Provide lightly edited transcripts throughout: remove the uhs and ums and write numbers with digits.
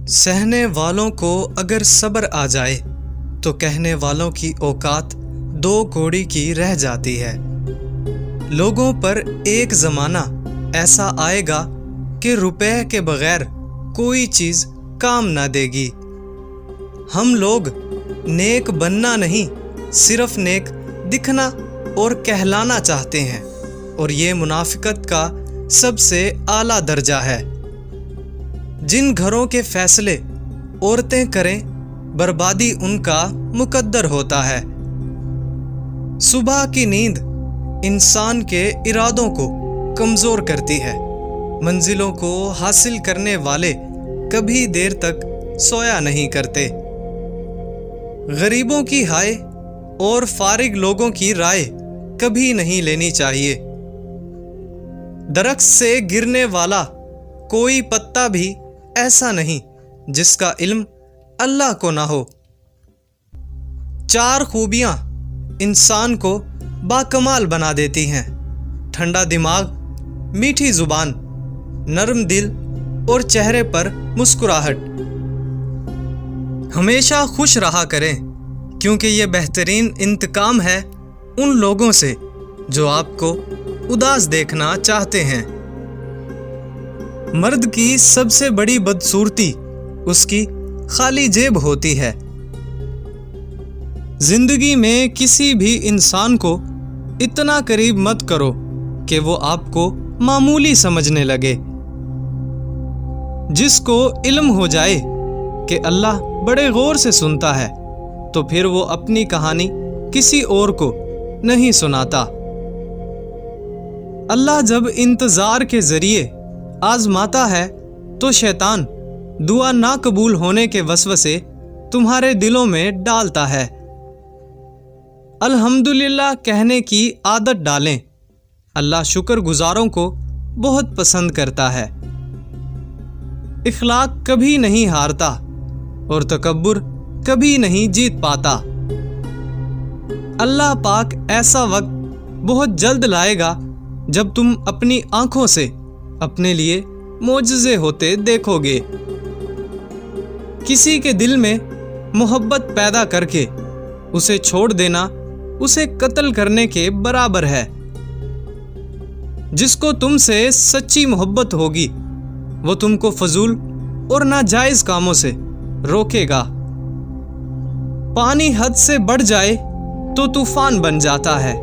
سہنے والوں کو اگر صبر آ جائے تو کہنے والوں کی اوقات 2 کوڑی کی رہ جاتی ہے۔ لوگوں پر ایک زمانہ ایسا آئے گا کہ روپے کے بغیر کوئی چیز کام نہ دے گی۔ ہم لوگ نیک بننا نہیں، صرف نیک دکھنا اور کہلانا چاہتے ہیں، اور یہ منافقت کا سب سے اعلیٰ درجہ ہے۔ جن گھروں کے فیصلے عورتیں کریں، بربادی ان کا مقدر ہوتا ہے۔ صبح کی نیند انسان کے ارادوں کو کمزور کرتی ہے۔ منزلوں کو حاصل کرنے والے کبھی دیر تک سویا نہیں کرتے۔ غریبوں کی ہائے اور فارغ لوگوں کی رائے کبھی نہیں لینی چاہیے۔ درخت سے گرنے والا کوئی پتا بھی ایسا نہیں جس کا علم اللہ کو نہ ہو۔ 4 خوبیاں انسان کو باکمال بنا دیتی ہیں: ٹھنڈا دماغ، میٹھی زبان، نرم دل اور چہرے پر مسکراہٹ۔ ہمیشہ خوش رہا کریں، کیونکہ یہ بہترین انتقام ہے ان لوگوں سے جو آپ کو اداس دیکھنا چاہتے ہیں۔ مرد کی سب سے بڑی بدصورتی اس کی خالی جیب ہوتی ہے۔ زندگی میں کسی بھی انسان کو اتنا قریب مت کرو کہ وہ آپ کو معمولی سمجھنے لگے۔ جس کو علم ہو جائے کہ اللہ بڑے غور سے سنتا ہے تو پھر وہ اپنی کہانی کسی اور کو نہیں سناتا۔ اللہ جب انتظار کے ذریعے آزماتا ہے تو شیطان دعا نہ قبول ہونے کے وسوسے تمہارے دلوں میں ڈالتا ہے۔ الحمدللہ کہنے کی عادت ڈالیں، اللہ شکر گزاروں کو بہت پسند کرتا ہے۔ اخلاق کبھی نہیں ہارتا اور تکبر کبھی نہیں جیت پاتا۔ اللہ پاک ایسا وقت بہت جلد لائے گا جب تم اپنی آنکھوں سے اپنے لیے معجزے ہوتے دیکھو گے۔ کسی کے دل میں محبت پیدا کر کے اسے چھوڑ دینا اسے قتل کرنے کے برابر ہے۔ جس کو تم سے سچی محبت ہوگی وہ تم کو فضول اور ناجائز کاموں سے روکے گا۔ پانی حد سے بڑھ جائے تو طوفان بن جاتا ہے،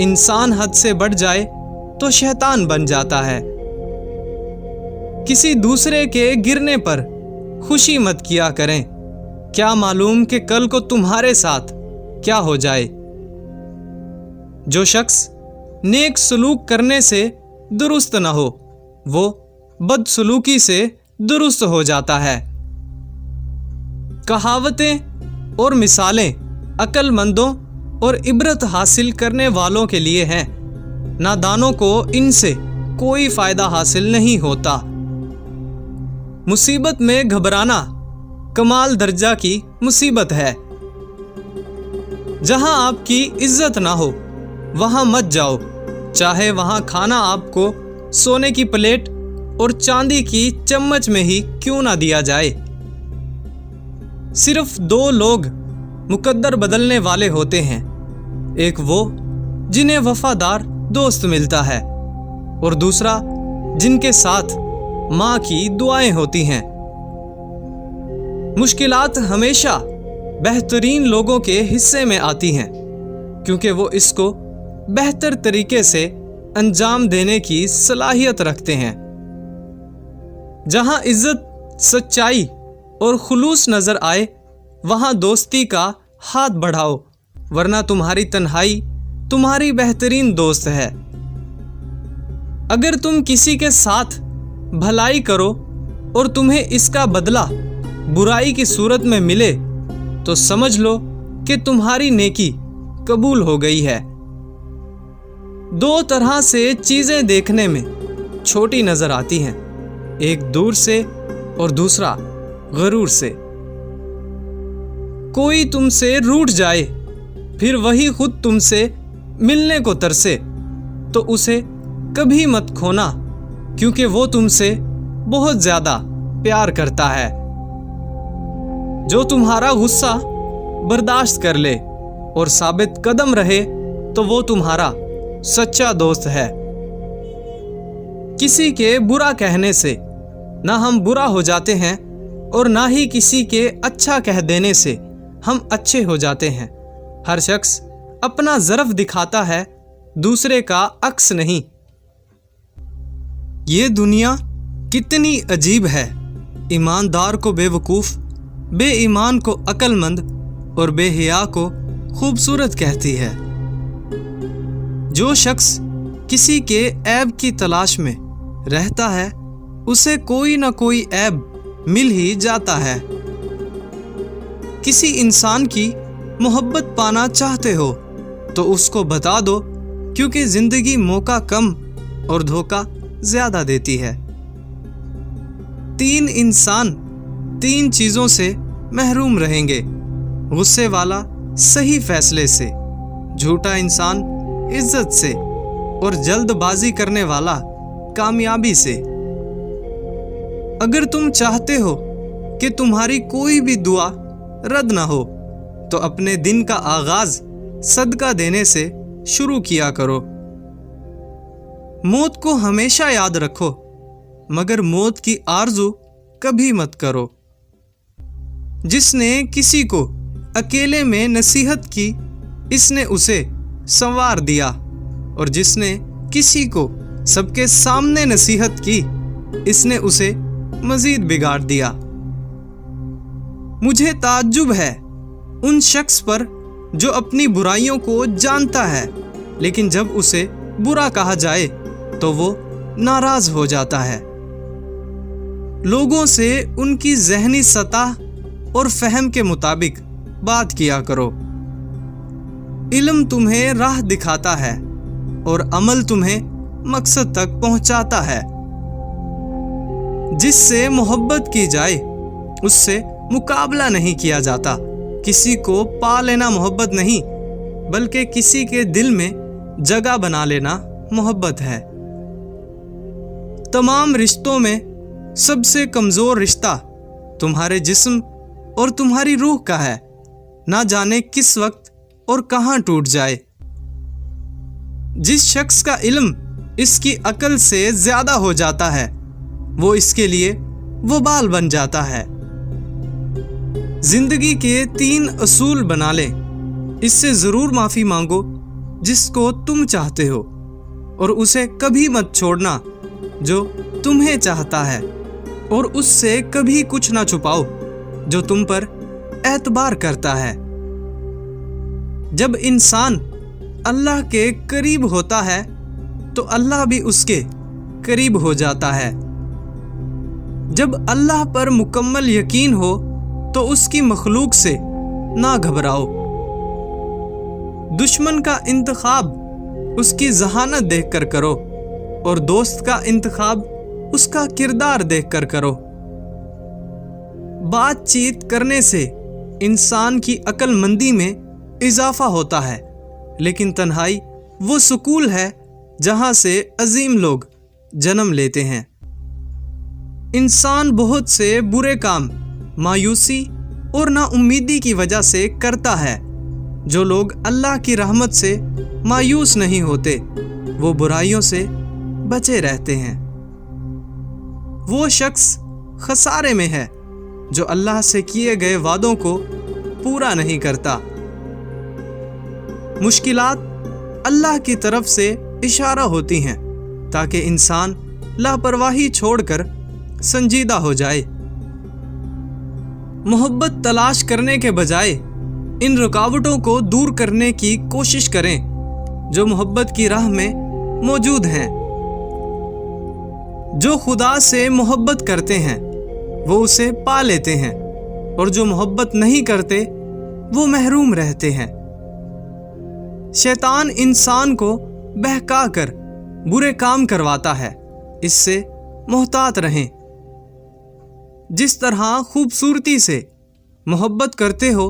انسان حد سے بڑھ جائے تو شیطان بن جاتا ہے۔ کسی دوسرے کے گرنے پر خوشی مت کیا کریں، کیا معلوم کہ کل کو تمہارے ساتھ کیا ہو جائے۔ جو شخص نیک سلوک کرنے سے درست نہ ہو وہ بد سلوکی سے درست ہو جاتا ہے۔ کہاوتیں اور مثالیں عقل مندوں اور عبرت حاصل کرنے والوں کے لیے ہیں، نادانوں کو ان سے کوئی فائدہ حاصل نہیں ہوتا۔ مصیبت میں گھبرانا کمال درجہ کی مصیبت ہے۔ جہاں آپ کی عزت نہ ہو وہاں مت جاؤ، چاہے وہاں کھانا آپ کو سونے کی پلیٹ اور چاندی کی چمچ میں ہی کیوں نہ دیا جائے۔ صرف 2 لوگ مقدر بدلنے والے ہوتے ہیں، ایک وہ جنہیں وفادار دوست ملتا ہے اور دوسرا جن کے ساتھ ماں کی دعائیں ہوتی ہیں۔ مشکلات ہمیشہ بہترین لوگوں کے حصے میں آتی ہیں، کیونکہ وہ اس کو بہتر طریقے سے انجام دینے کی صلاحیت رکھتے ہیں۔ جہاں عزت، سچائی اور خلوص نظر آئے وہاں دوستی کا ہاتھ بڑھاؤ، ورنہ تمہاری تنہائی تمہاری بہترین دوست ہے۔ اگر تم کسی کے ساتھ بھلائی کرو اور تمہیں اس کا بدلہ برائی کی صورت میں ملے تو سمجھ لو کہ تمہاری نیکی قبول ہو گئی ہے۔ 2 طرح سے چیزیں دیکھنے میں چھوٹی نظر آتی ہیں، ایک دور سے اور دوسرا غرور سے۔ کوئی تم سے روٹھ جائے پھر وہی خود تم سے ملنے کو ترسے تو اسے کبھی مت کھونا، کیونکہ وہ تم سے بہت زیادہ پیار کرتا ہے۔ جو تمہارا غصہ برداشت کر لے اور ثابت قدم رہے تو وہ تمہارا سچا دوست ہے۔ کسی کے برا کہنے سے نہ ہم برا ہو جاتے ہیں اور نہ ہی کسی کے اچھا کہہ دینے سے ہم اچھے ہو جاتے ہیں۔ ہر شخص اپنا ظرف دکھاتا ہے، دوسرے کا عکس نہیں۔ یہ دنیا کتنی عجیب ہے، ایماندار کو بے وقوف، بے ایمان کو عقل مند اور بے حیا کو خوبصورت کہتی ہے۔ جو شخص کسی کے عیب کی تلاش میں رہتا ہے اسے کوئی نہ کوئی عیب مل ہی جاتا ہے۔ کسی انسان کی محبت پانا چاہتے ہو تو اس کو بتا دو، کیونکہ زندگی موقع کم اور دھوکہ زیادہ دیتی ہے۔ 3 انسان 3 چیزوں سے محروم رہیں گے: غصے والا صحیح فیصلے سے، جھوٹا انسان عزت سے، اور جلد بازی کرنے والا کامیابی سے۔ اگر تم چاہتے ہو کہ تمہاری کوئی بھی دعا رد نہ ہو تو اپنے دن کا آغاز صدقہ دینے سے شروع کیا کرو۔ موت کو ہمیشہ یاد رکھو، مگر موت کی آرزو کبھی مت کرو۔ جس نے کسی کو اکیلے میں نصیحت کی اس نے اسے سنوار دیا، اور جس نے کسی کو سب کے سامنے نصیحت کی اس نے اسے مزید بگاڑ دیا۔ مجھے تعجب ہے ان شخص پر جو اپنی برائیوں کو جانتا ہے لیکن جب اسے برا کہا جائے تو وہ ناراض ہو جاتا ہے۔ لوگوں سے ان کی ذہنی سطح اور فہم کے مطابق بات کیا کرو۔ علم تمہیں راہ دکھاتا ہے اور عمل تمہیں مقصد تک پہنچاتا ہے۔ جس سے محبت کی جائے اس سے مقابلہ نہیں کیا جاتا۔ کسی کو پا لینا محبت نہیں، بلکہ کسی کے دل میں جگہ بنا لینا محبت ہے۔ تمام رشتوں میں سب سے کمزور رشتہ تمہارے جسم اور تمہاری روح کا ہے، نہ جانے کس وقت اور کہاں ٹوٹ جائے۔ جس شخص کا علم اس کی عقل سے زیادہ ہو جاتا ہے وہ اس کے لیے وبال بن جاتا ہے۔ زندگی کے 3 اصول بنا لیں۔ اس سے ضرور معافی مانگو جس کو تم چاہتے ہو، اور اسے کبھی مت چھوڑنا جو تمہیں چاہتا ہے، اور اس سے کبھی کچھ نہ چھپاؤ جو تم پر اعتبار کرتا ہے۔ جب انسان اللہ کے قریب ہوتا ہے تو اللہ بھی اس کے قریب ہو جاتا ہے۔ جب اللہ پر مکمل یقین ہو تو اس کی مخلوق سے نہ گھبراؤ۔ دشمن کا انتخاب اس کی ذہانت دیکھ کر کرو، اور دوست کا انتخاب اس کا کردار دیکھ کر کرو۔ بات چیت کرنے سے انسان کی عقل مندی میں اضافہ ہوتا ہے، لیکن تنہائی وہ سکول ہے جہاں سے عظیم لوگ جنم لیتے ہیں۔ انسان بہت سے برے کام مایوسی اور نا امیدی کی وجہ سے کرتا ہے۔ جو لوگ اللہ کی رحمت سے مایوس نہیں ہوتے وہ برائیوں سے بچے رہتے ہیں۔ وہ شخص خسارے میں ہے جو اللہ سے کیے گئے وعدوں کو پورا نہیں کرتا۔ مشکلات اللہ کی طرف سے اشارہ ہوتی ہیں تاکہ انسان لاپرواہی چھوڑ کر سنجیدہ ہو جائے۔ محبت تلاش کرنے کے بجائے ان رکاوٹوں کو دور کرنے کی کوشش کریں جو محبت کی راہ میں موجود ہیں۔ جو خدا سے محبت کرتے ہیں وہ اسے پا لیتے ہیں، اور جو محبت نہیں کرتے وہ محروم رہتے ہیں۔ شیطان انسان کو بہکا کر برے کام کرواتا ہے، اس سے محتاط رہیں۔ جس طرح خوبصورتی سے محبت کرتے ہو